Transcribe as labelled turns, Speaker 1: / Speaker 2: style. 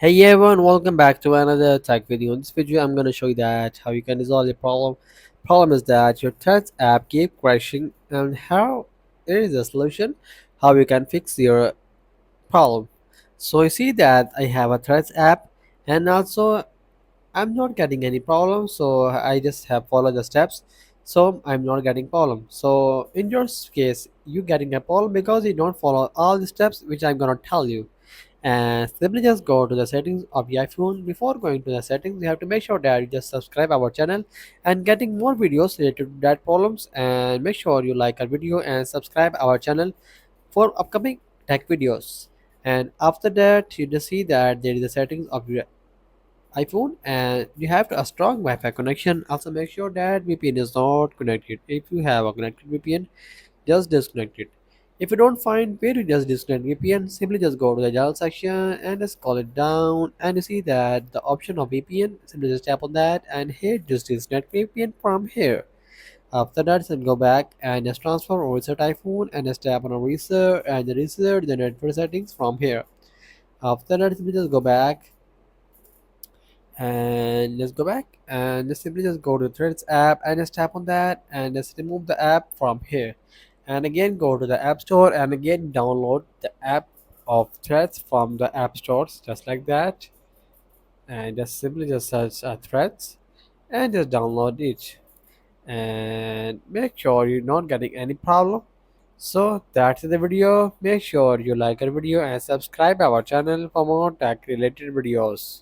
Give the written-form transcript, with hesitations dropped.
Speaker 1: Hey everyone, welcome back to another tech video. In this video, I'm going to show you that how you can resolve your problem. Problem is that your Threads app keep crashing, and how there is a solution, how you can fix your problem. So you see that I have a Threads app, and also I'm not getting any problem. So I just have followed the steps. So I'm not getting problem. So in your case, you getting a problem because you don't follow all the steps which I'm gonna tell you, and simply just go to the settings of the iPhone. Before going to the settings, you have to make sure that you just subscribe our channel and getting more videos related to that problems, and make sure you like our video and subscribe our channel for upcoming tech videos. And after that, you just see that there is a settings of your iPhone, and you have a strong Wi-Fi connection. Also make sure that VPN is not connected. If you have a connected VPN, just disconnect it. If you don't find where to just disconnect VPN, simply just go to the general section and just scroll it down, and you see that the option of VPN. Simply just tap on that and hit just disconnect VPN from here. After that, then go back and just transfer or reset iPhone and just tap on a reset and then reset the network settings from here. After that, simply just go back and just go back and just simply just go to Threads app and just tap on that and just remove the app from here, and again go to the app store and again download the app of Threads from the app stores, just like that, and just simply just search Threads and just download it, and make sure you're not getting any problem. So that's the video. Make sure you like our video and subscribe our channel for more tech related videos.